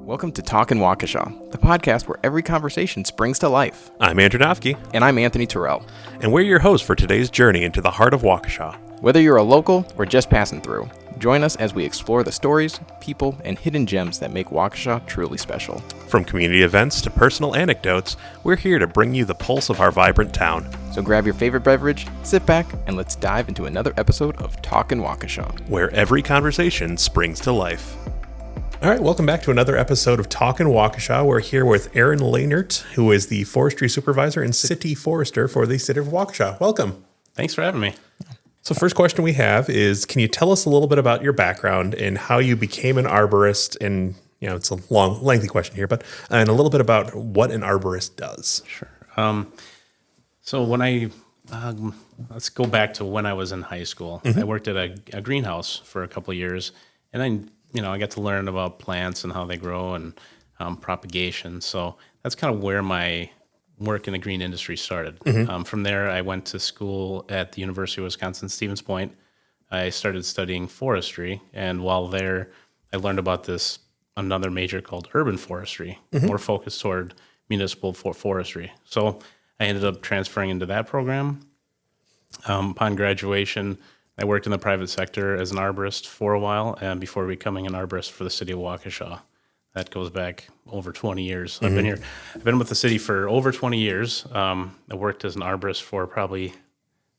Welcome to Talkin' Waukesha, the podcast where every conversation springs to life. I'm Andrew Nofke. And I'm Anthony Terrell. And we're your hosts for today's journey into the heart of Waukesha. Whether you're a local or just passing through, join us as we explore the stories, people, and hidden gems that make Waukesha truly special. From community events to personal anecdotes, we're here to bring you the pulse of our vibrant town. So grab your favorite beverage, sit back, and let's dive into another episode of Talkin' Waukesha, where every conversation springs to life. All right, welcome back to another episode of Talkin' Waukesha. We're here with Aaron Lehnert, who is the Forestry Supervisor and City Forester for the City of Waukesha. Welcome. Thanks for having me. So first question we have is, can you tell us a little bit about your background and how you became an arborist? And, you know, it's a long, lengthy question here, but and a little bit about what an arborist does. Sure. So when let's go back to when I was in high school. I worked at a greenhouse for a couple of years, and then, I got to learn about plants and how they grow and propagation. So that's kind of where my work in the green industry started. From there, I went to school at the University of Wisconsin, Stevens Point. I started studying forestry, and while there, I learned about another major called urban forestry, more focused toward municipal forestry. So I ended up transferring into that program. Upon graduation, I worked in the private sector as an arborist for a while, and before becoming an arborist for the city of Waukesha. That goes back over 20 years. I've been with the city for over 20 years. I worked as an arborist for probably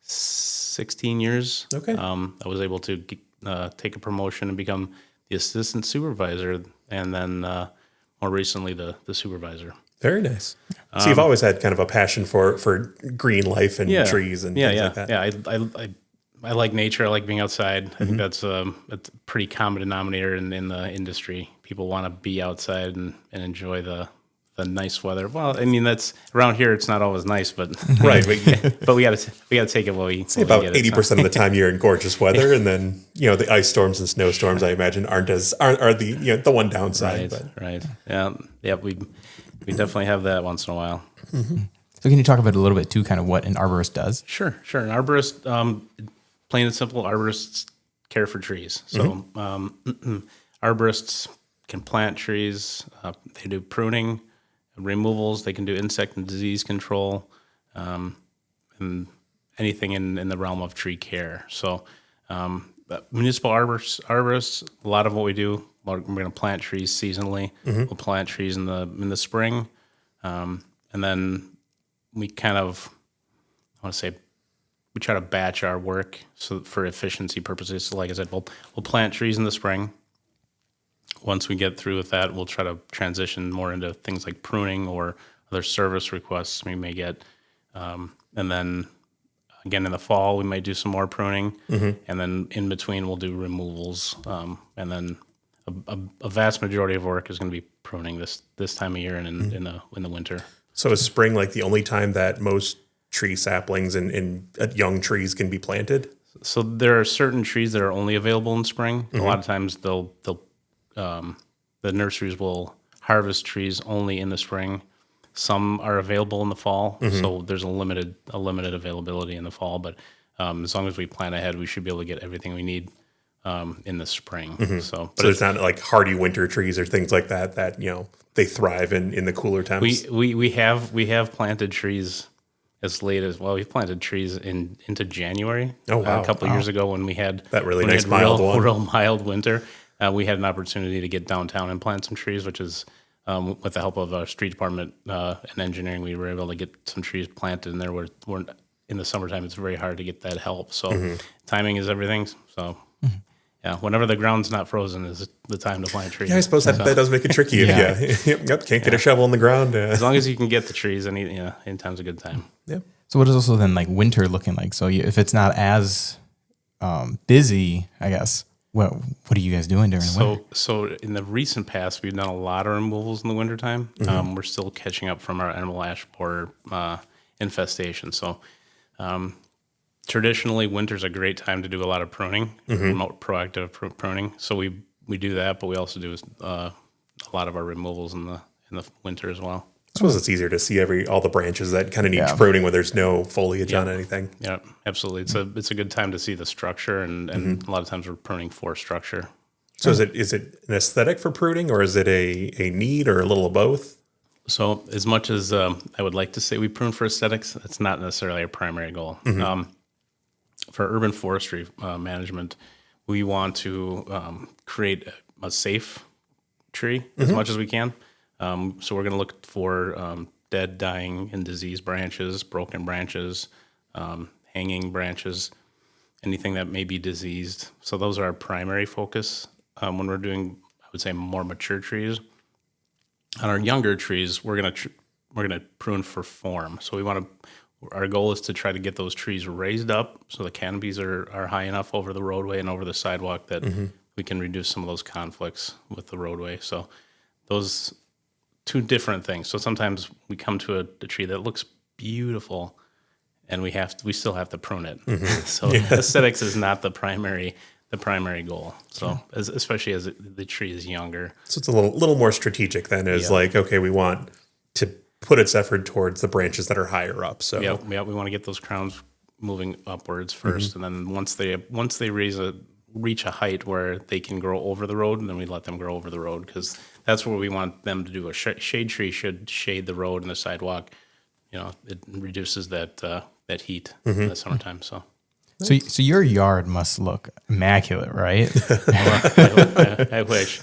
16 years. Okay. I was able to take a promotion and become the assistant supervisor, and then more recently the supervisor. Very nice. So you've always had kind of a passion for green life and trees and things like that. Yeah, I like nature. I like being outside. I think that's a pretty common denominator in the industry. People want to be outside and enjoy the nice weather. Well, I mean, that's around here. It's not always nice, but right. But we got to take it while we say about 80% of the time you're in gorgeous weather, and then the ice storms and snowstorms I imagine are the one downside. Right. Yeah. We definitely have that once in a while. So can you talk about a little bit too, kind of what an arborist does? Sure. An arborist, plain and simple, arborists care for trees. So arborists can plant trees. They do pruning, removals. They can do insect and disease control, and anything in the realm of tree care. So municipal arborists, a lot of what we do, we're going to plant trees seasonally. We'll plant trees in the spring, and then we kind of, we try to batch our work so for efficiency purposes. So like I said, we'll plant trees in the spring. Once we get through with that, we'll try to transition more into things like pruning or other service requests we may get. And then again, in the fall, we might do some more pruning. And then in between, we'll do removals. And then a vast majority of work is going to be pruning this time of year and in the winter. So is spring like the only time that most tree saplings and young trees can be planted? So there are certain trees that are only available in spring. A lot of times the nurseries will harvest trees only in the spring. Some are available in the fall, so there's a limited availability in the fall. But as long as we plan ahead, we should be able to get everything we need in the spring. So it's not like hardy winter trees or things like that they thrive in the cooler temps. We have planted trees as late as we've planted trees into Januy. Oh wow! A couple of years ago when we had that really nice real mild winter, we had an opportunity to get downtown and plant some trees, which is with the help of our street department and engineering, we were able to get some trees planted. And there were in the summertime, it's very hard to get that help. So timing is everything. So. Yeah, whenever the ground's not frozen is the time to plant trees. Yeah, I suppose that does make it tricky if you can't get a shovel in the ground. As long as you can get the trees, anytime's a good time. Yeah. So what is also then like winter looking like? So if it's not as busy, I guess, what are you guys doing during the winter? So in the recent past, we've done a lot of removals in the wintertime. We're still catching up from our animal ash borer infestation. So traditionally, winter's a great time to do a lot of pruning, remote proactive pruning. So we do that, but we also do a lot of our removals in the winter as well. I suppose it's easier to see all the branches that kind of need pruning when there's no foliage on anything. Yeah, absolutely. It's a good time to see the structure, and a lot of times we're pruning for structure. So is it an aesthetic for pruning, or is it a need, or a little of both? So as much as I would like to say we prune for aesthetics, that's not necessarily our primary goal. For urban forestry management, we want to create a safe tree as much as we can. So we're going to look for dead, dying, and diseased branches, broken branches, hanging branches, anything that may be diseased. So those are our primary focus when we're doing, I would say, more mature trees. On our younger trees, we're gonna prune for form. So our goal is to try to get those trees raised up so the canopies are high enough over the roadway and over the sidewalk that we can reduce some of those conflicts with the roadway. So those two different things. So sometimes we come to a tree that looks beautiful, and we still have to prune it. So aesthetics is not the primary goal. So especially as the tree is younger. So it's a little more strategic then, is like, okay, we want to put its effort towards the branches that are higher up. So we want to get those crowns moving upwards first, and then once they reach a height where they can grow over the road, and then we let them grow over the road, because that's where we want them to do. A shade tree should shade the road and the sidewalk. It reduces that heat in the summertime. So your yard must look immaculate, right? I wish.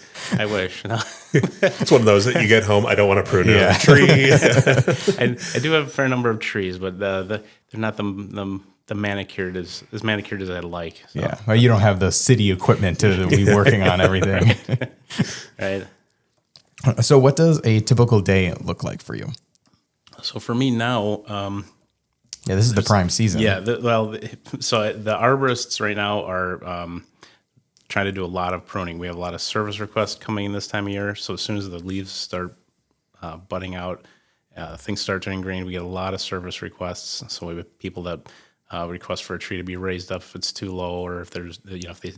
No. It's one of those that you get home, I don't want to prune a tree. I do have a fair number of trees, but they're not the manicured as manicured as I'd like. So. Yeah, well, you don't have the city equipment to be working on everything. Right. So what does a typical day look like for you? So for me now, this is the prime season. Yeah, so the arborists right now are trying to do a lot of pruning. We have a lot of service requests coming in this time of year. So as soon as the leaves start budding out, things start turning green, we get a lot of service requests. So we have people that request for a tree to be raised up if it's too low, or if there's if they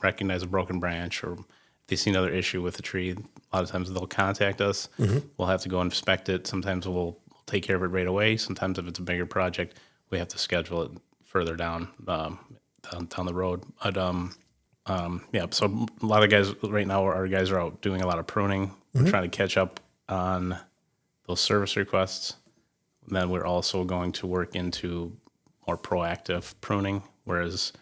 recognize a broken branch, or if they see another issue with the tree. A lot of times they'll contact us. We'll have to go inspect it. Sometimes we'll take care of it right away. Sometimes if it's a bigger project, we have to schedule it further down the road. But so a lot of guys right now, our guys are out doing a lot of pruning. We're trying to catch up on those service requests. And then we're also going to work into more proactive pruning, whereas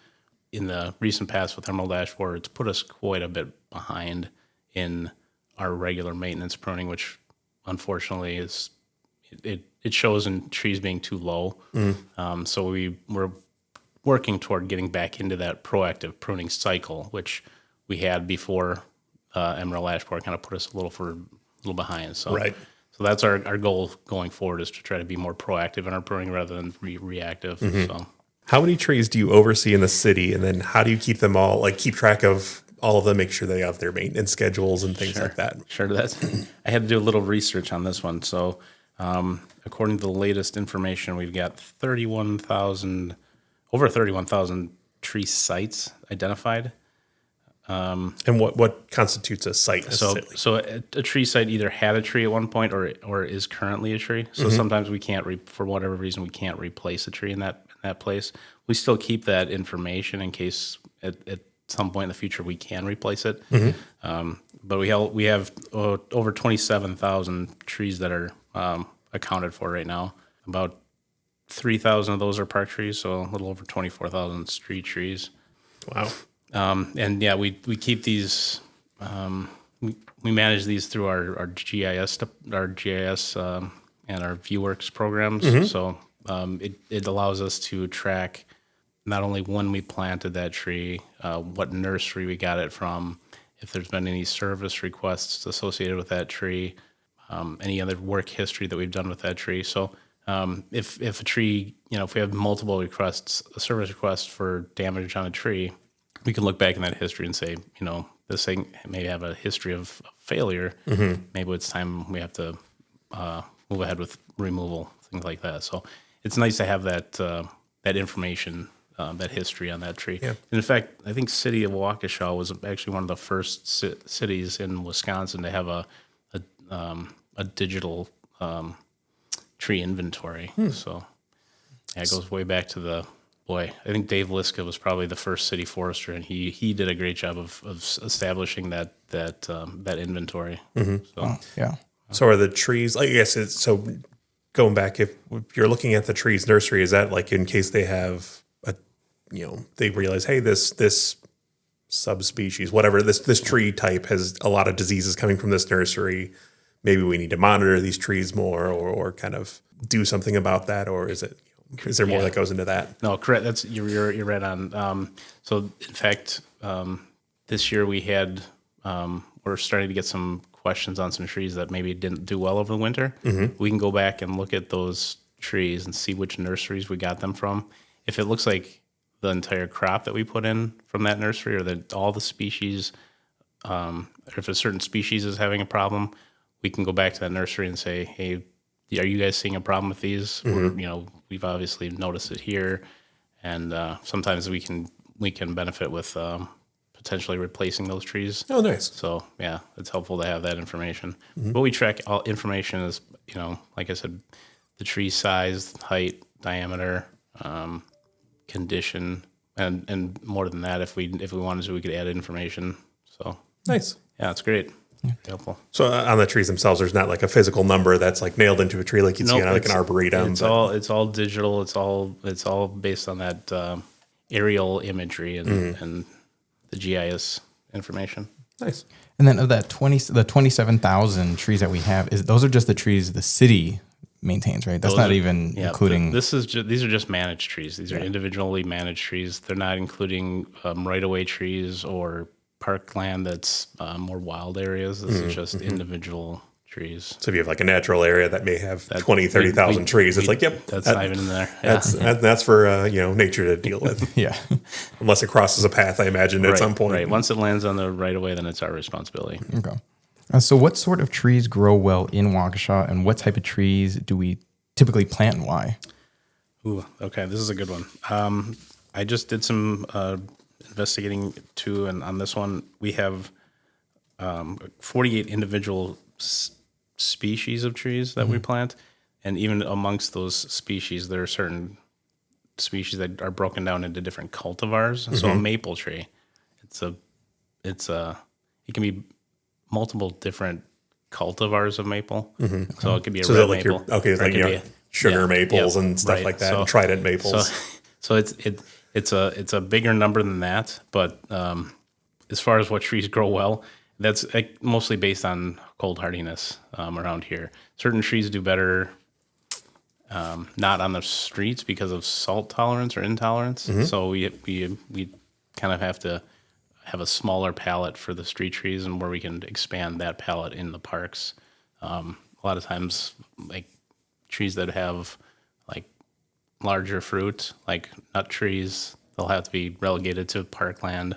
in the recent past with Emerald Ash Borer, it's put us quite a bit behind in our regular maintenance pruning, which unfortunately is it shows in trees being too low. So we're working toward getting back into that proactive pruning cycle, which we had before Emerald Ash Borer kind of put us a little behind. So right. So that's our goal going forward, is to try to be more proactive in our pruning rather than reactive. So how many trees do you oversee in the city, and then how do you keep them all, like keep track of all of them, make sure they have their maintenance scheles and things like that? Sure. I had to do a little research on this one. So according to the latest information, we've got over 31,000 tree sites identified. And what constitutes a site necessarily? So a tree site either had a tree at one point or is currently a tree. So sometimes we can't, for whatever reason, we can't replace a tree in that place. We still keep that information in case at some point in the future we can replace it. But we have over 27,000 trees that are accounted for right now. About 3,000 of those are park trees, so a little over 24,000 street trees. Wow. We keep these. We manage these through our GIS and our ViewWorks programs. So it allows us to track not only when we planted that tree, what nursery we got it from, if there's been any service requests associated with that tree, any other work history that we've done with that tree. So if a tree, if we have multiple requests, a service request for damage on a tree, we can look back in that history and say, this thing may have a history of failure. Maybe it's time we have to move ahead with removal, things like that. So it's nice to have that information, that history on that tree. Yeah. And in fact, I think city of Waukesha was actually one of the first cities in Wisconsin to have a digital tree inventory. So it goes way back to the boy, I think Dave Liska was probably the first city forester, and he did a great job of establishing that inventory. So, Yeah. So are the trees, I guess so going back, if you're looking at the trees nursery, is that like in case they have they realize, hey, this subspecies, whatever, this tree type has a lot of diseases coming from this nursery. Maybe we need to monitor these trees more or kind of do something about that, or is there more that goes into that? No, correct. That's you're right on. So in fact, this year we had we're starting to get some questions on some trees that maybe didn't do well over the winter. We can go back and look at those trees and see which nurseries we got them from. If it looks like the entire crop that we put in from that nursery, or that all the species, or if a certain species is having a problem, we can go back to that nursery and say, hey, are you guys seeing a problem with these? Or, we've obviously noticed it here, and sometimes we can benefit with potentially replacing those trees. Oh, nice. So yeah, it's helpful to have that information. But we track all information is, like I said, the tree size, height, diameter, condition, and more than that, if we wanted to, we could add information. So Nice. yeah, it's great. Helpful. So on the trees themselves, there's not like a physical number that's like nailed into a tree like you'd see on like an arboretum. It's all digital. It's all based on that aerial imagery and the GIS information. Nice. And then of that 27,000 trees that we have, those are just the trees the city maintains, right? That's not even including. These are just managed trees. These are individually managed trees. They're not including right-of-way trees or parkland that's more wild areas. This is just individual trees. So if you have like a natural area that may have 20, 30,000 trees, it's like, yep. That's not even in there. Yeah. That's for, nature to deal with. Yeah. Unless it crosses a path, I imagine, at some point. Right. Once it lands on the right of way, then it's our responsibility. Okay. So what sort of trees grow well in Waukesha, and what type of trees do we typically plant and why? Ooh, okay. This is a good one. I just did some investigating too, and on this one, we have 48 individual species of trees that we plant, and even amongst those species, there are certain species that are broken down into different cultivars. So a maple tree, it can be multiple different cultivars of maple. So it could be a red like maple. It's like sugar maples and stuff like that, and trident maples. So it's a bigger number than that, but as far as what trees grow well, that's mostly based on cold hardiness around here. Certain trees do better not on the streets because of salt tolerance or intolerance. So we kind of have to have a smaller palette for the street trees, and where we can expand that palette in the parks. A lot of times, like trees that have like larger fruit, like nut trees, they'll have to be relegated to parkland.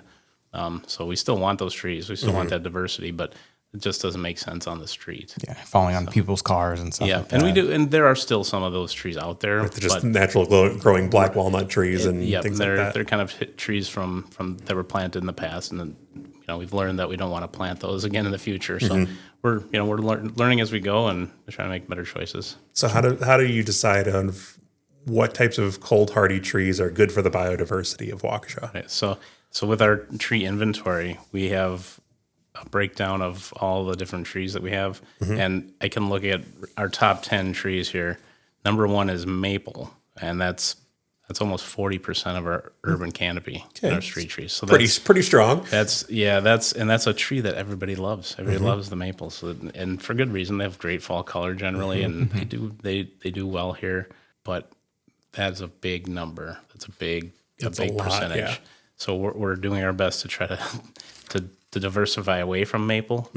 So we still want those trees. We still want that diversity, but it just doesn't make sense on the street. Yeah, falling on people's cars and stuff. Yeah, like and that. we do, and there are still some of those trees out there. They're just natural growing black walnut trees and things like that. They're kind of trees from that were planted in the past, and then we've learned that we don't want to plant those again in the future. So we're learning as we go, and we're trying to make better choices. So how do you decide on what types of cold hardy trees are good for the biodiversity of Waukesha? Right, so with our tree inventory, we have a breakdown of all the different trees that we have, and I can look at our top 10 trees here. Number one is maple, and that's almost 40% of our urban canopy in our street trees. So that's pretty strong. That's a tree that everybody loves. Everybody loves the maple, and for good reason. They have great fall color generally, and they do well here. But that's a big number. That's a big percentage. Yeah. So we're doing our best to try to diversify away from maple.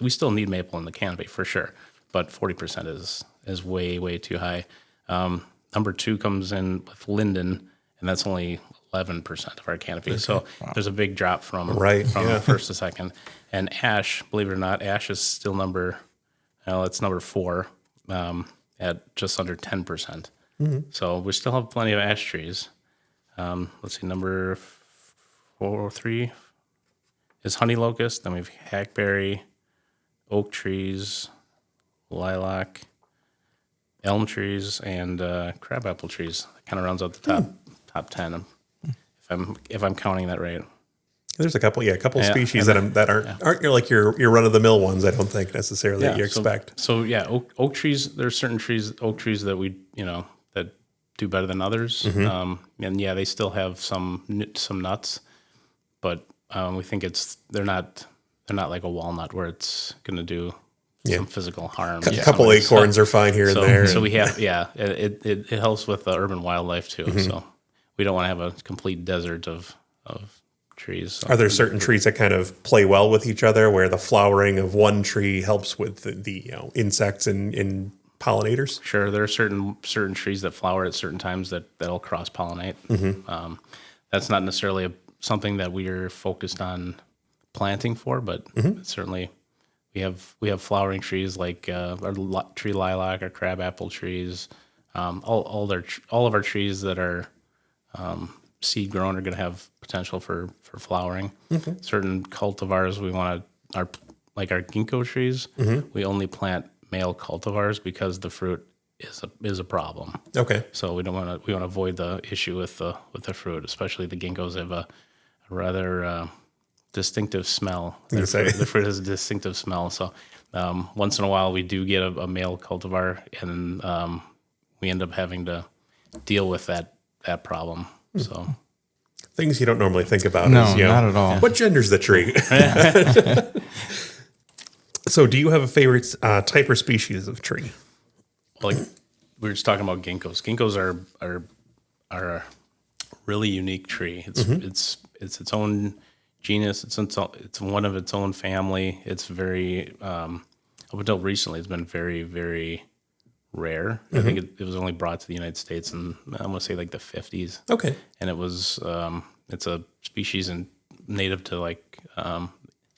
We still need maple in the canopy for sure, but 40% is way too high. Number two comes in with linden, and that's only 11% of our canopy. Okay. So there's a big drop from first to second. And ash, believe it or not, ash is still number 4 at just under 10%. So we still have plenty of ash trees. Let's see, number 4 or 3 is honey locust. Then we have hackberry, oak trees, lilac, elm trees, and crabapple trees. That kind of rounds out the top 10, if I'm counting that right. There's a couple species and that aren't like your run of the mill ones. I don't think necessarily that you expect. So yeah, oak trees. There's certain oak trees that that do better than others. And yeah, they still have some nuts, but we think they're not like a walnut where it's going to do some physical harm. A couple acorns are fine here and there. So we have it helps with the urban wildlife too. So we don't want to have a complete desert of trees. So. Are there certain trees that kind of play well with each other, where the flowering of one tree helps with the insects and pollinators? Sure, there are certain trees that flower at certain times that'll cross pollinate. That's not necessarily something that we are focused on planting for, but certainly we have flowering trees like our tree lilac, our crabapple trees, all of our trees that are seed grown are going to have potential for flowering. Certain cultivars we want to like our ginkgo trees. We only plant male cultivars because the fruit is a problem. Okay. So we want to avoid the issue with the fruit, especially the ginkgos have a rather distinctive smell. The fruit has a distinctive smell. So once in a while we do get a male cultivar, and we end up having to deal with that problem. So things you don't normally think about. No, not at all. What gender's the tree? So do you have a favorite type or species of tree? Like we were just talking about ginkgos. Ginkgos are a really unique tree. It's its own genus. It's one of its own family. It's very up until recently it's been very, very rare. I think it was only brought to the United States in I'm gonna say like the 50s. Okay. And it was it's a species native to like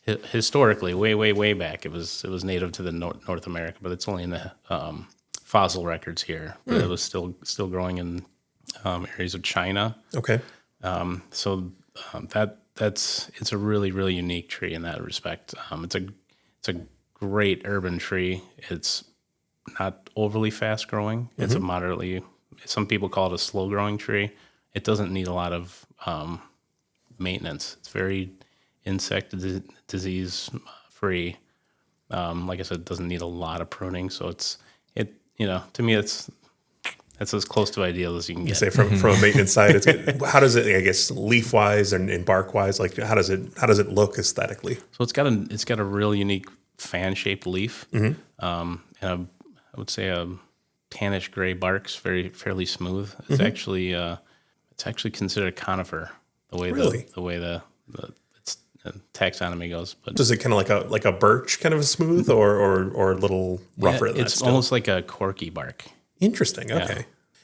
historically way back. It was native to the North America, but it's only in the fossil records here. But it was still growing in areas of China. Okay. So it's a really, really unique tree in that respect. It's a great urban tree. It's not overly fast growing. It's a moderately, some people call it a slow growing tree. It doesn't need a lot of maintenance. It's very insect disease free. Like I said, it doesn't need a lot of pruning. So to me, it's as close to ideal as you can get. You say from a maintenance side, how does it, I guess, leaf wise and bark wise, like how does it look aesthetically? So it's got a real unique fan shaped leaf, and I would say a tannish gray bark's fairly smooth. It's actually considered a conifer the way the its taxonomy goes. But does it kind of like a birch kind of smooth or a little rougher? Yeah, it's almost like a corky bark. Interesting. Okay. Yeah.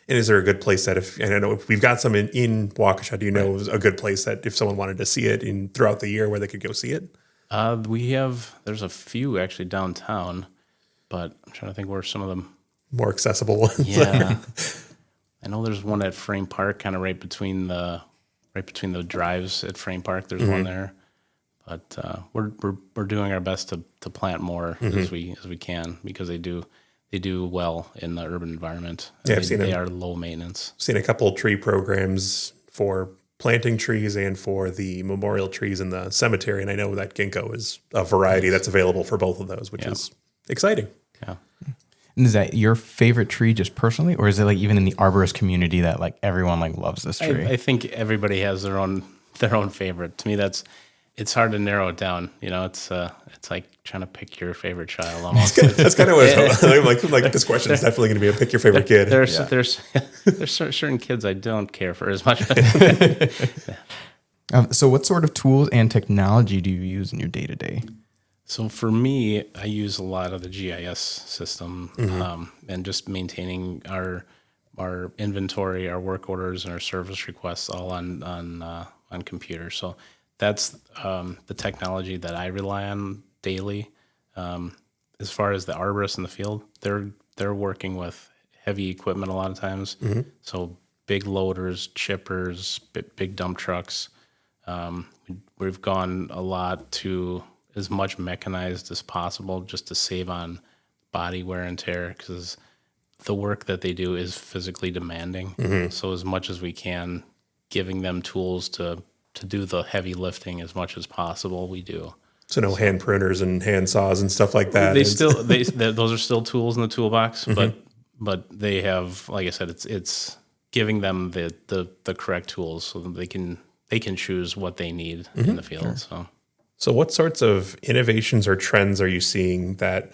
And is there a good place that I don't know if we've got some in Waukesha, do you know a good place that if someone wanted to see it throughout the year where they could go see it? There's a few actually downtown, but I'm trying to think where some of them more accessible ones. Yeah. I know there's one at Frame Park, kind of right between the drives at Frame Park. There's one there, but we're doing our best to plant more as we can because they do well in the urban environment. Yeah, they are low maintenance. I've seen a couple of tree programs for planting trees and for the memorial trees in the cemetery, and I know that ginkgo is a variety that's available for both of those, which is exciting. Yeah. And is that your favorite tree just personally, or is it like even in the arborist community that like everyone like loves this tree? I think everybody has their own favorite. To me, it's hard to narrow it down. It's like trying to pick your favorite child almost. That's kind of what I'm like. This question is definitely going to be a pick your favorite kid. There's certain kids I don't care for as much. So what sort of tools and technology do you use in your day to day? So for me, I use a lot of the GIS system and just maintaining our inventory, our work orders, and our service requests all on computer. So that's the technology that I rely on daily. As far as the arborists in the field, they're working with heavy equipment a lot of times. So big loaders, chippers, big dump trucks. We've gone a lot to as much mechanized as possible just to save on body wear and tear because the work that they do is physically demanding. So as much as we can giving them tools to do the heavy lifting as much as possible. We do. So no hand pruners and hand saws and stuff like that. Those are still tools in the toolbox, but they have, like I said, it's giving them the correct tools so that they can choose what they need in the field. Sure. So what sorts of innovations or trends are you seeing that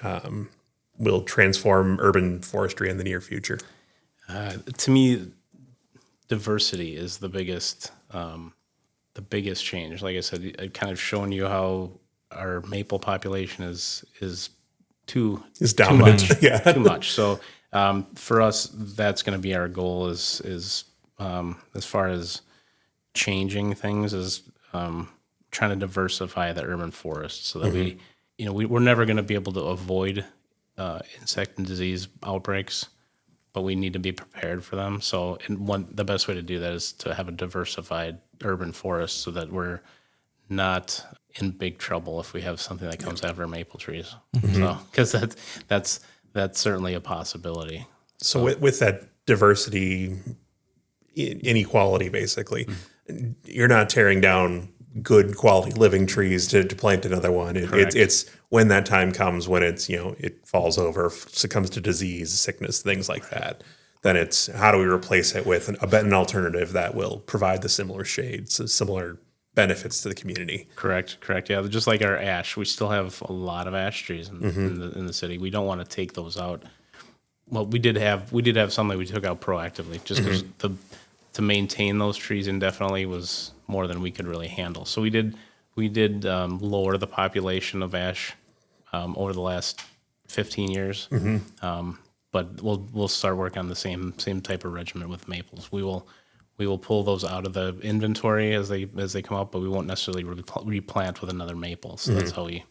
will transform urban forestry in the near future? To me, diversity is the biggest change. Like I said, I've kind of shown you how our maple population is dominant. Too much. So for us, that's going to be our goal. Is as far as changing things, is trying to diversify the urban forest so that we're never going to be able to avoid insect and disease outbreaks, but we need to be prepared for them. So the best way to do that is to have a diversified urban forest so that we're not in big trouble if we have something that comes after maple trees. So, because that's certainly a possibility. So with that diversity, inequality, basically, you're not tearing down good quality living trees to plant another one. It's when that time comes when it's, it falls over, succumbs to disease, sickness, things like that. Then it's how do we replace it with an alternative that will provide the similar shades, similar benefits to the community. Correct. Yeah, just like our ash, we still have a lot of ash trees in the city. We don't want to take those out. Well, we did have some that we took out proactively, just because to maintain those trees indefinitely was more than we could really handle. So we did lower the population of ash over the last 15 years. But we'll start working on the same type of regimen with maples. We will pull those out of the inventory as they come up, but we won't necessarily replant with another maple. So that's how we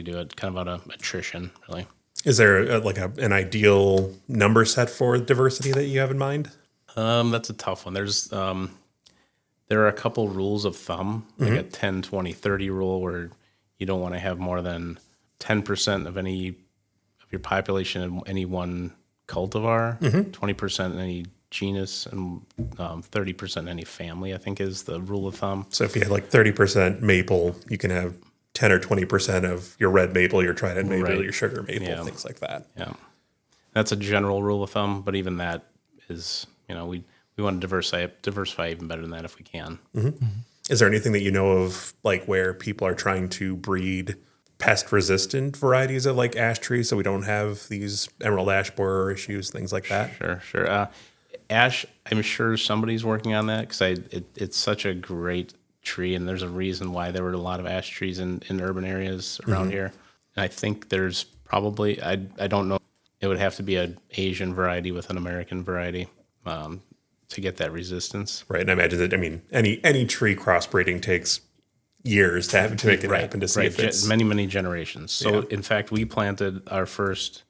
do it, kind of out of attrition, really. Is there an ideal number set for diversity that you have in mind? That's a tough one. There are a couple rules of thumb, like a 10, 20, 30 rule, where you don't want to have more than 10% of your population in any one cultivar, 20% in any genus, and 30% in any family, I think is the rule of thumb. So if you have 30% maple, you can have 10 or 20% of your red maple, your trident maple, your sugar maple, things like that. Yeah. That's a general rule of thumb, but even that is, we want to diversify even better than that if we can. Is there anything that you know of, where people are trying to breed pest-resistant varieties of ash trees so we don't have these emerald ash borer issues, things like that? Sure. Ash, I'm sure somebody's working on that because it's such a great tree, and there's a reason why there were a lot of ash trees in urban areas around here. And I think there's probably, I don't know, it would have to be an Asian variety with an American variety to get that resistance. Right, and I imagine that, any tree crossbreeding takes years to make it happen to see if it's... Many generations. So, in fact, we planted our first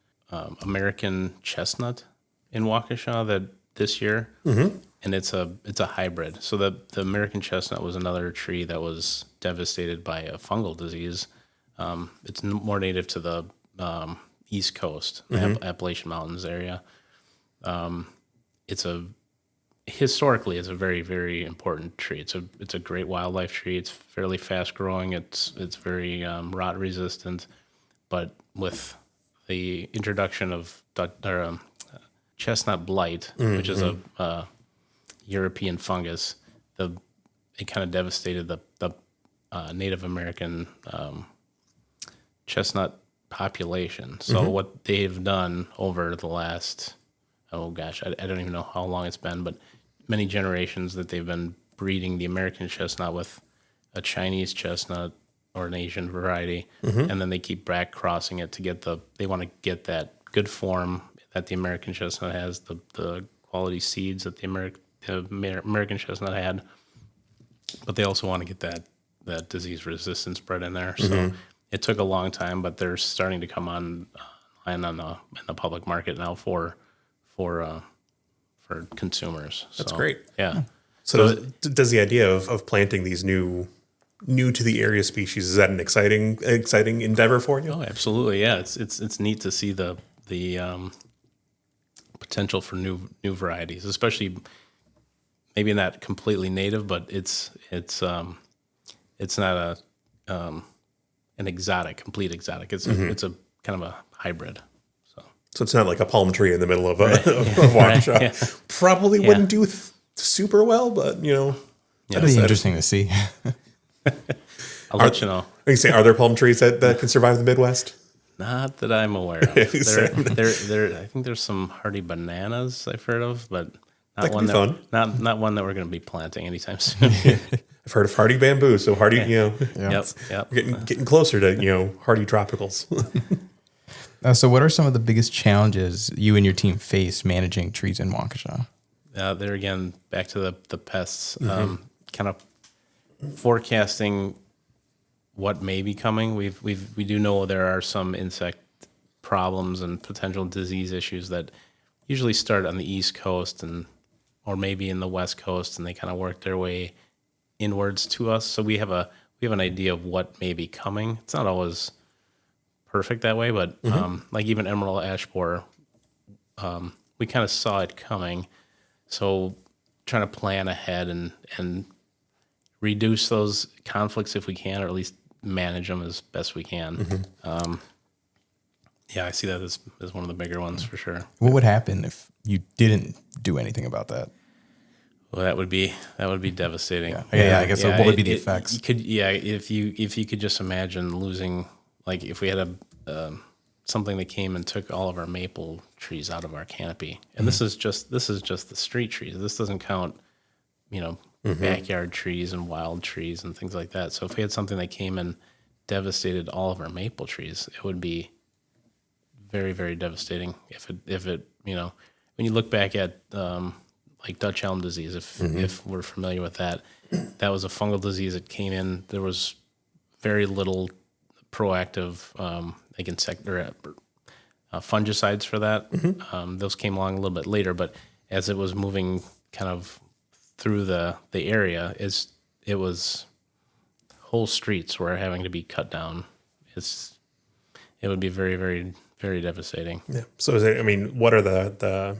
American chestnut in Waukesha this year, and it's a hybrid. So the American chestnut was another tree that was devastated by a fungal disease. It's more native to the East Coast, Appalachian Mountains area. Historically, it's a very, very important tree. It's a great wildlife tree. It's fairly fast growing. It's very rot resistant, but with the introduction of chestnut blight, which is a European fungus, it kind of devastated the Native American chestnut population. So what they've done over the last, I don't even know how long it's been, but many generations that they've been breeding the American chestnut with a Chinese chestnut or an Asian variety, and then they keep back crossing it they want to get that good form that the American chestnut has, the quality seeds that the American chestnut had, but they also want to get that disease resistance bred in there. So it took a long time, but they're starting to come online in the public market now for consumers. That's great. Yeah. So does the idea of planting these new to the area species, is that an exciting endeavor for you? Oh, absolutely. Yeah. It's neat to see the potential for new varieties, especially maybe not completely native, but it's not an exotic, complete exotic. It's a kind of a hybrid. So it's not like a palm tree in the middle of of Waukesha. Right, yeah. Probably wouldn't do super well, but That'd be interesting to see. I'll let you know. You say, are there palm trees that can survive the Midwest? Not that I'm aware of. I think there's some hardy bananas I've heard of, but That could be fun. Not one that we're going to be planting anytime soon. I've heard of hardy bamboo, so hardy, Yep. getting closer to hardy tropicals. So what are some of the biggest challenges you and your team face managing trees in Waukesha? There again, back to the pests, kind of forecasting what may be coming. We do know there are some insect problems and potential disease issues that usually start on the East Coast or maybe in the West Coast, and they kind of work their way inwards to us. So we have an idea of what may be coming. It's not always perfect that way, but like even emerald ash borer, we kind of saw it coming. So trying to plan ahead and reduce those conflicts if we can, or at least manage them as best we can. I see that as one of the bigger ones for sure. What would happen if you didn't do anything about that? Well, that would be devastating. I guess. So what would be the effects? If you could just imagine losing, like if we had something that came and took all of our maple trees out of our canopy, and this is just the street trees. This doesn't count, backyard trees and wild trees and things like that. So if we had something that came and devastated all of our maple trees, it would be very, very devastating. If it when you look back at like Dutch elm disease, if we're familiar with that, that was a fungal disease that came in. There was very little proactive like insect or fungicides for that. Those came along a little bit later, but as it was moving kind of through the area, it was whole streets were having to be cut down. It would be very, very, very devastating. Yeah. So what are the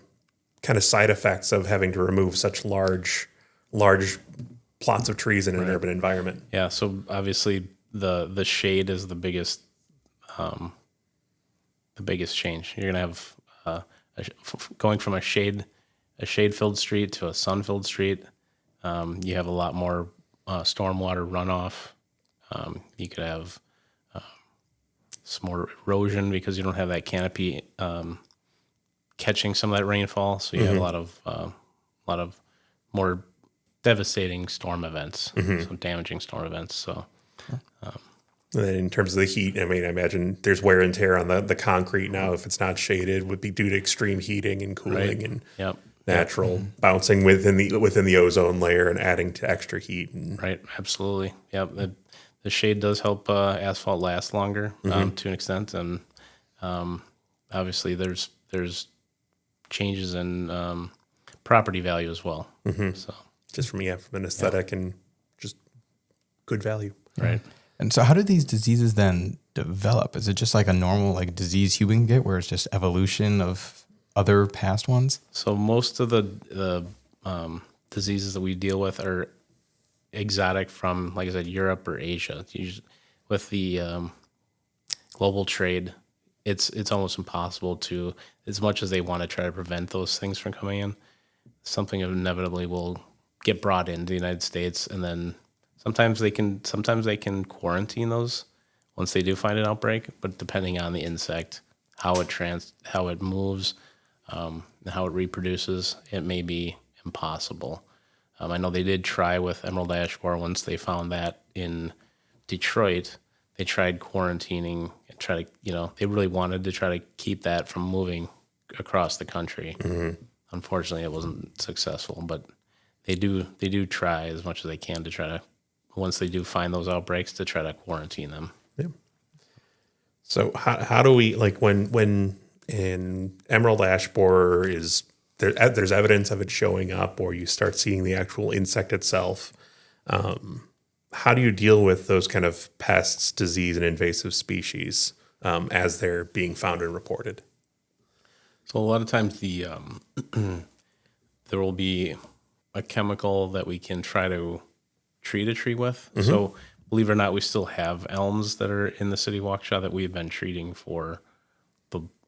kind of side effects of having to remove such large plots of trees in an urban environment? Yeah. So obviously the shade is the biggest change. You're gonna have going from a shade filled street to a sun filled street. You have a lot more stormwater runoff. You could have some more erosion because you don't have that canopy catching some of that rainfall. So you have a lot of more devastating storm events, some damaging storm events. So. And then in terms of the heat, I imagine there's wear and tear on the concrete now. If it's not shaded, would be due to extreme heating and cooling and natural bouncing within the ozone layer and adding to extra heat. Right, absolutely. Yep, the shade does help asphalt last longer to an extent, and obviously there's changes in property value as well. So just from an aesthetic and just good value, right. And so how do these diseases then develop? Is it just like a normal disease you can get where it's just evolution of other past ones? So most of the diseases that we deal with are exotic from, like I said, Europe or Asia. With the global trade, it's almost impossible to, as much as they want to try to prevent those things from coming in, something inevitably will get brought into the United States, and then Sometimes they can quarantine those once they do find an outbreak, but depending on the insect, how it moves, and how it reproduces, it may be impossible. I know they did try with emerald ash borer once they found that in Detroit. They tried quarantining and they really wanted to try to keep that from moving across the country. Unfortunately, it wasn't successful, but they do try as much as they can to try to, once they do find those outbreaks, to try to quarantine them. Yeah. So how do we, like when an emerald ash borer is there, there's evidence of it showing up, or you start seeing the actual insect itself, how do you deal with those kind of pests, disease, and invasive species as they're being found and reported? So a lot of times there will be a chemical that we can try to treat a tree with. So believe it or not, we still have elms that are in the city of Waukesha that we've been treating for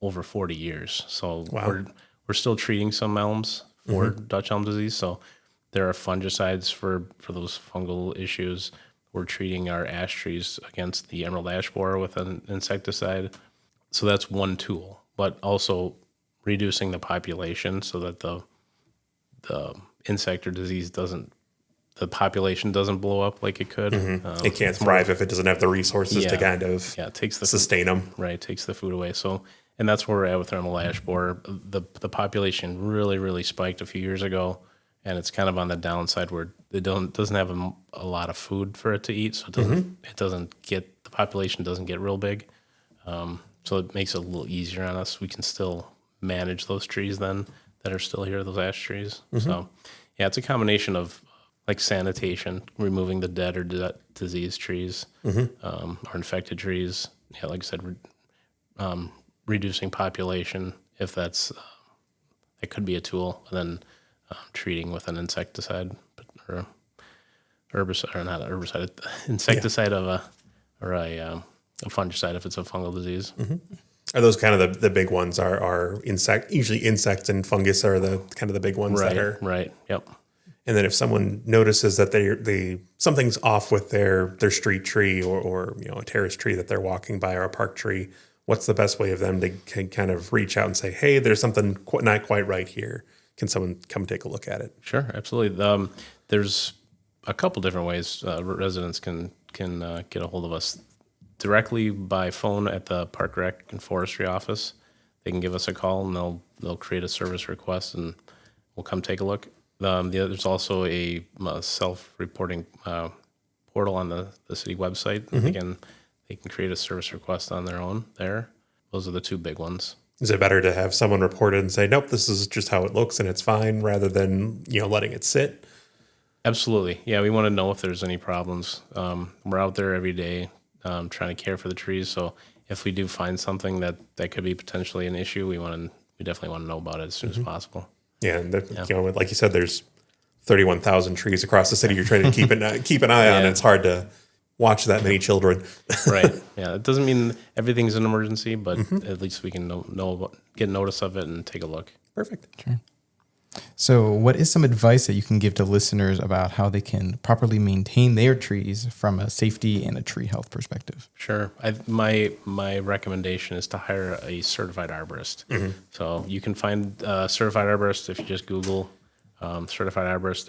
over 40 years. So we're still treating some elms for Dutch elm disease. So there are fungicides for those fungal issues. We're treating our ash trees against the emerald ash borer with an insecticide. So that's one tool, but also reducing the population so that the insect or disease the population doesn't blow up like it could. It can't thrive if it doesn't have the resources to kind of it takes the sustain them. Right, takes the food away. So, and that's where we're at with emerald ash borer. The population really spiked a few years ago, and it's kind of on the downside where it doesn't have a lot of food for it to eat, so the population doesn't get real big. So it makes it a little easier on us. We can still manage those trees then that are still here, those ash trees. So, yeah, it's a combination of like sanitation, removing the dead or diseased trees, or infected trees. Yeah, like I said, reducing population if it could be a tool, and then treating with an insecticide or herbicide, or not an herbicide, insecticide or a fungicide if it's a fungal disease. Are those kind of the big ones? Are usually insects and fungus are the kind of the big ones that are right. Yep. And then if someone notices that something's off with their street tree or a terrace tree that they're walking by, or a park tree, what's the best way of them to kind of reach out and say, hey, there's something not quite right here? Can someone come take a look at it? Sure, absolutely. There's a couple different ways residents can get a hold of us. Directly by phone at the Park Rec and Forestry office. They can give us a call and they'll create a service request and we'll come take a look. There's also a self-reporting portal on the city website. Again, they can create a service request on their own there. Those are the two big ones. Is it better to have someone report it and say, nope, this is just how it looks and it's fine, rather than letting it sit? Absolutely. Yeah, we want to know if there's any problems. We're out there every day trying to care for the trees. So if we do find something that could be potentially an issue, we definitely want to know about it as soon as possible. Yeah, and like you said, there's 31,000 trees across the city you're trying to keep an eye on. And it's hard to watch that many children. Right. Yeah. It doesn't mean everything's an emergency, but at least we can get notice of it and take a look. Perfect. Sure. So what is some advice that you can give to listeners about how they can properly maintain their trees from a safety and a tree health perspective? Sure. My recommendation is to hire a certified arborist. So you can find a certified arborist if you just Google certified arborist.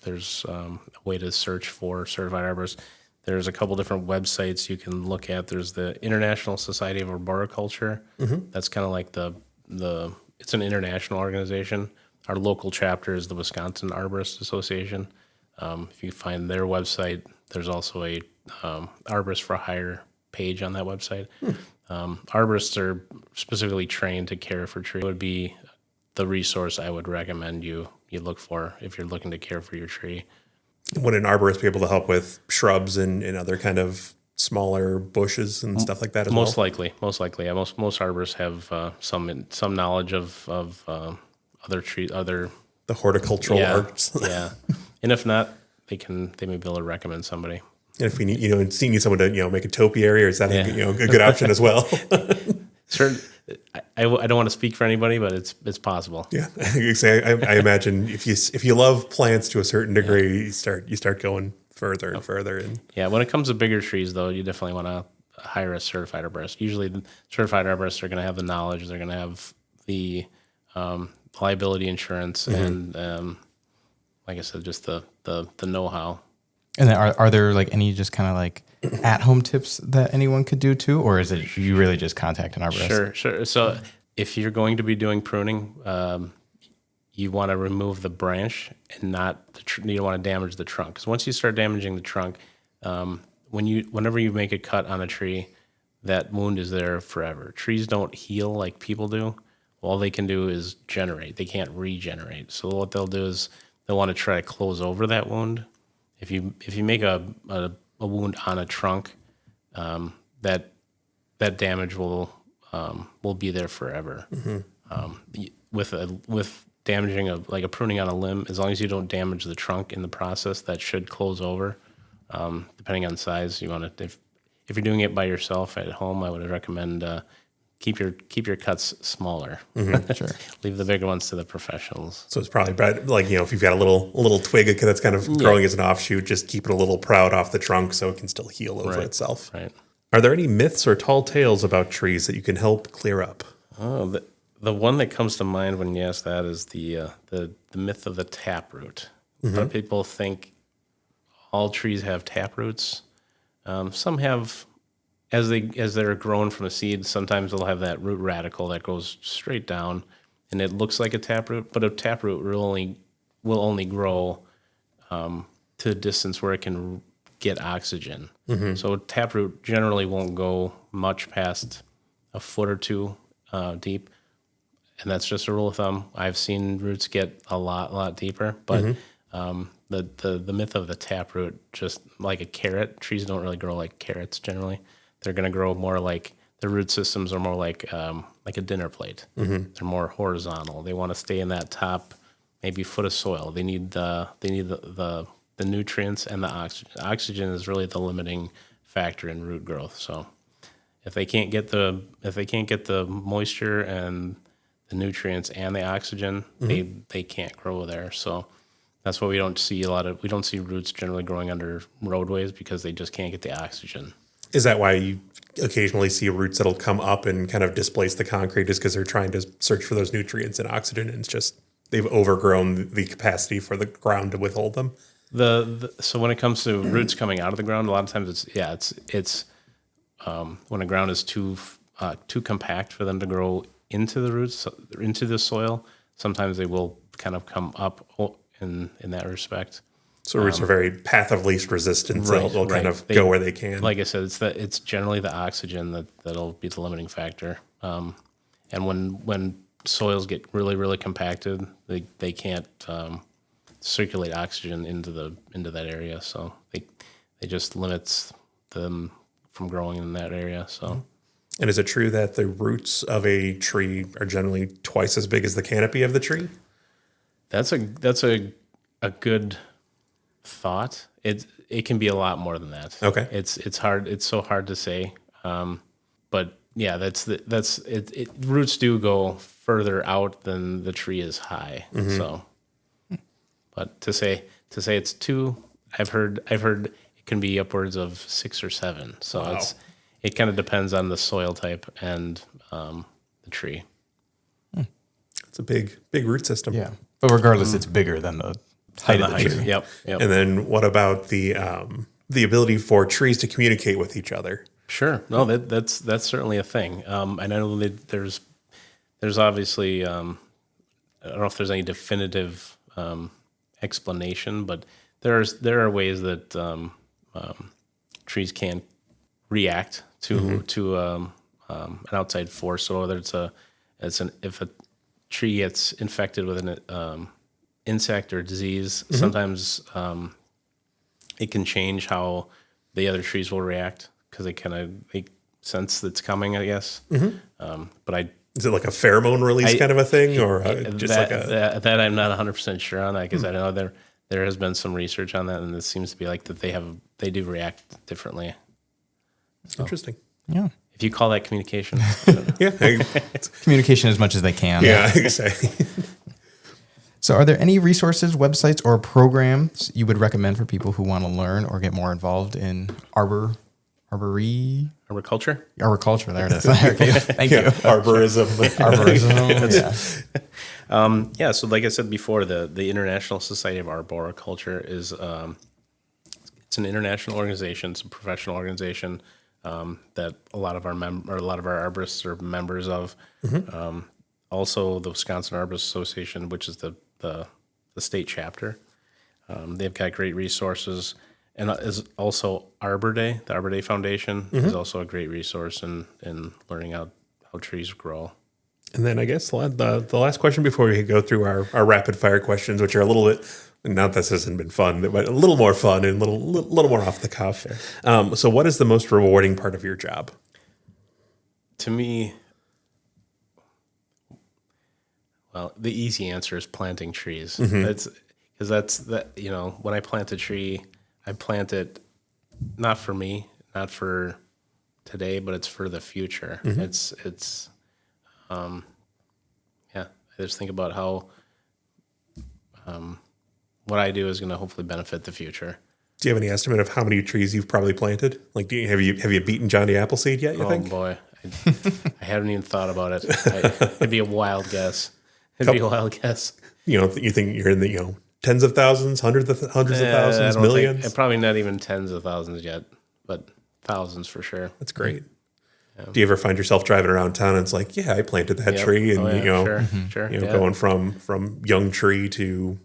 There's a way to search for certified arborist. There's a couple different websites you can look at. There's the International Society of Arboriculture. That's kind of like it's an international organization. Our local chapter is the Wisconsin Arborist Association. If you find their website, there's also a arborist for hire page on that website. Arborists are specifically trained to care for trees. It would be the resource I would recommend you look for if you're looking to care for your tree. Would an arborist be able to help with shrubs and other kind of smaller bushes and stuff like that as well? Most likely. Yeah, most arborists have some knowledge of other trees, the horticultural arts. Yeah, and if not, they may be able to recommend somebody. And if we need, need someone to, make a topiary, or is that a good option as well? Sure. I don't want to speak for anybody, but it's possible. Yeah, I imagine if you love plants to a certain degree, you start going further and further. And when it comes to bigger trees, though, you definitely want to hire a certified arborist. Usually, the certified arborists are going to have the knowledge. They're going to have the liability insurance and, like I said, just the know-how. And then are there like any just kind of like at-home tips that anyone could do too, or is it you really just contact an arborist? Sure. So if you're going to be doing pruning, you want to remove the branch and not you don't want to damage the trunk. Because once you start damaging the trunk, whenever you make a cut on a tree, that wound is there forever. Trees don't heal like people do. All they can do is generate. They can't regenerate. So what they'll do is they'll want to try to close over that wound. If you make a wound on a trunk, that damage will be there forever. With damaging like a pruning on a limb, as long as you don't damage the trunk in the process, that should close over. Depending on size, you want to, if you're doing it by yourself at home, I would recommend keep your cuts smaller. Sure. Leave the bigger ones to the professionals. So it's probably better, like, if you've got a little twig that's kind of growing as an offshoot, just keep it a little proud off the trunk so it can still heal over itself. Right. Are there any myths or tall tales about trees that you can help clear up? Oh, the one that comes to mind when you ask that is the myth of the taproot. A lot of people think all trees have taproots. Some have, as they're grown from a seed, sometimes they'll have that root radical that goes straight down, and it looks like a taproot. But a taproot will only grow to the distance where it can get oxygen. So a taproot generally won't go much past a foot or two deep, and that's just a rule of thumb. I've seen roots get a lot deeper, but the myth of the taproot, just like a carrot, trees don't really grow like carrots generally. They're going to grow more like, the root systems are more like a dinner plate. They're more horizontal. They want to stay in that top maybe foot of soil. They need the nutrients and the oxygen. Oxygen is really the limiting factor in root growth. So if they can't get the moisture and the nutrients and the oxygen, they can't grow there. So that's why we don't see roots generally growing under roadways, because they just can't get the oxygen. Is that why you occasionally see roots that'll come up and kind of displace the concrete, just because they're trying to search for those nutrients and oxygen, and it's just they've overgrown the capacity for the ground to withhold them? So when it comes to roots coming out of the ground, a lot of times it's when the ground is too compact for them to grow into the roots, into the soil. Sometimes they will kind of come up in that respect. So roots are very path of least resistance. They'll kind of go where they can. Like I said, it's generally the oxygen that'll be the limiting factor. And when soils get really compacted, they can't circulate oxygen into that area, so they just limits them from growing in that area. So, and is it true that the roots of a tree are generally twice as big as the canopy of the tree? That's a good thought. It can be a lot more than that. Okay. It's hard. It's so hard to say. But yeah, that's it. Roots do go further out than the tree is high. So, but to say it's 2, I've heard it can be upwards of 6 or 7. So wow. It kind of depends on the soil type and the tree. It's a big root system. Yeah. But regardless, it's bigger than the height of the tree. Yep. And then what about the ability for trees to communicate with each other? Sure. No, that's certainly a thing. And I know that there's obviously I don't know if there's any definitive explanation, but there are ways that trees can react to an outside force. So whether if a tree gets infected with an insect or disease, sometimes it can change how the other trees will react, because they sense that's coming, I guess. But is it like a pheromone release kind of a thing, or just that I'm not 100% sure on that, because I know there has been some research on that, and it seems to be like that they do react differently. So, interesting. Yeah. if you call that communication. Yeah. Communication as much as they can. Yeah, exactly. So are there any resources, websites, or programs you would recommend for people who want to learn or get more involved in arboriculture? Arboriculture, there it is. Okay, thank you. Arborism. Arborism, Yeah, so like I said before, the International Society of Arboriculture is it's an international organization. It's a professional organization that a lot of our arborists are members of. Mm-hmm. Also, the Wisconsin Arborist Association, which is the state chapter. They've got great resources, and is also Arbor Day. The Arbor Day Foundation is also a great resource in learning how trees grow. And then I guess the last question before we go through our rapid fire questions, which are a little bit, not this hasn't been fun, but a little more fun and a little more off the cuff. Sure. So what is the most rewarding part of your job? To me, Well, the easy answer is planting trees. That's when I plant a tree, I plant it not for me, not for today, but it's for the future. I just think about how what I do is going to hopefully benefit the future. Do you have any estimate of how many trees you've probably planted? Like, have you beaten Johnny Appleseed yet? You think? Oh boy, I haven't even thought about it. It'd be a wild guess. You think you're in the tens of thousands, hundreds of thousands, millions? Probably not even tens of thousands yet, but thousands for sure. That's great. Yeah. Do you ever find yourself driving around town and it's like, yeah, I planted that tree, and sure. Going from young tree to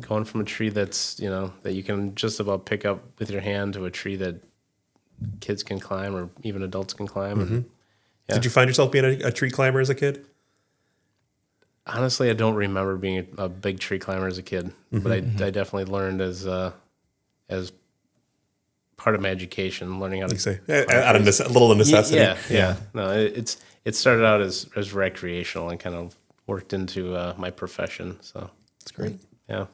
going from a tree that's that you can just about pick up with your hand to a tree that kids can climb or even adults can climb. And, Did you find yourself being a tree climber as a kid? Honestly, I don't remember being a big tree climber as a kid, but I definitely learned as part of my education, learning how to say out of a little necessity. Yeah. No, it started out as recreational and kind of worked into my profession. So it's great. Yeah.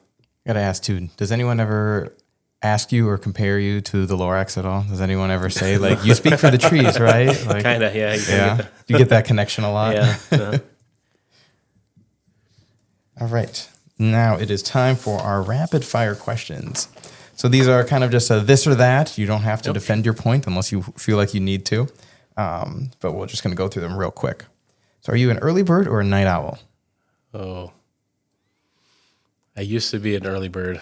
Got to ask too. Does anyone ever ask you or compare you to the Lorax at all? Does anyone ever say like you speak for the trees, right? Like, kind of, yeah. You get that connection a lot. Yeah. All right. Now it is time for our rapid fire questions. So these are kind of just a this or that. You don't have to defend your point unless you feel like you need to. But we're just going to go through them real quick. So are you an early bird or a night owl? Oh, I used to be an early bird.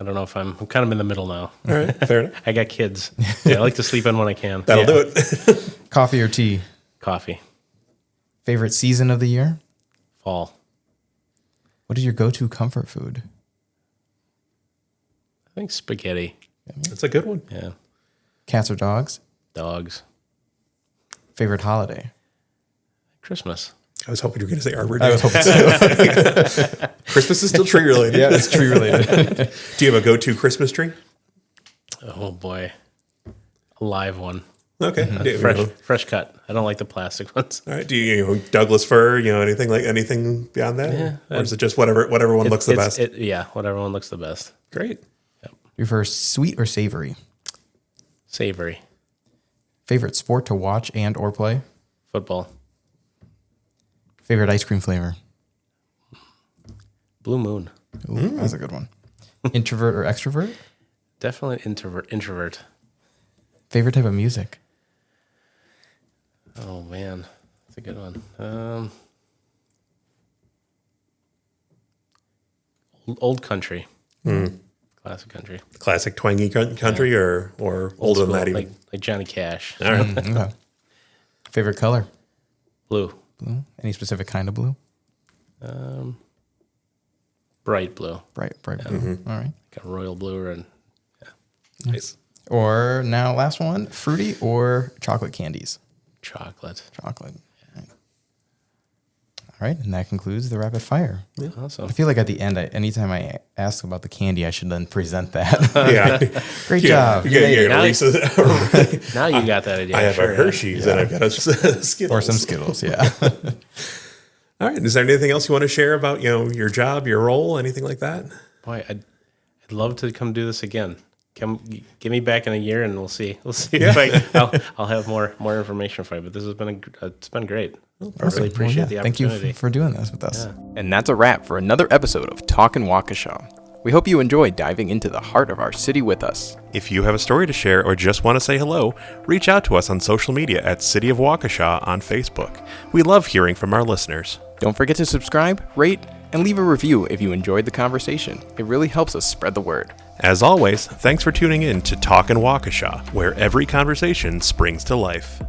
I don't know if I'm kind of in the middle now. All right, fair enough. I got kids. I like to sleep in when I can. That'll do it. Coffee or tea? Coffee. Favorite season of the year? Fall. What is your go-to comfort food? I think spaghetti. That's a good one. Yeah. Cats or dogs? Dogs. Favorite holiday? Christmas. I was hoping you were going to say Arbor Day. I was hoping so. Christmas is still tree related. Yeah, it's tree related. Do you have a go-to Christmas tree? Oh boy, a live one. Okay, fresh cut. I don't like the plastic ones. All right. Do you Douglas fir? Anything beyond that? Yeah. Or is it just whatever one looks the best? Whatever one looks the best. Great. Yep. You prefer sweet or savory? Savory. Favorite sport to watch and or play? Football. Favorite ice cream flavor? Blue Moon. Ooh, that's a good one. Introvert or extrovert? Definitely introvert. Favorite type of music? Oh man, that's a good one. Old country. Classic country. Classic twangy country, or older than that even? Like Johnny Cash. All right. Okay. Favorite color? Blue. Blue. Any specific kind of blue? Bright blue. Bright blue. All right. Got royal blue and Nice. Or now last one, fruity or chocolate candies? chocolate. Chocolate. All right. And that concludes the rapid fire. Yeah. Awesome. I feel like at the end, anytime I ask about the candy, I should then present that. Yeah. Great job. Now you got that idea. I have a Hershey's and I've got a Skittles. Or some Skittles, yeah. All right. Is there anything else you want to share about, your job, your role, anything like that? Boy, I'd love to come do this again. Come, get me back in a year, and we'll see. If I'll have more information for you. But this has been it's been great. I really appreciate the opportunity. Thank you for doing this with us. Yeah. And that's a wrap for another episode of Talkin' Waukesha. We hope you enjoyed diving into the heart of our city with us. If you have a story to share or just want to say hello, reach out to us on social media at City of Waukesha on Facebook. We love hearing from our listeners. Don't forget to subscribe, rate, and leave a review if you enjoyed the conversation. It really helps us spread the word. As always, thanks for tuning in to Talkin' Waukesha, where every conversation springs to life.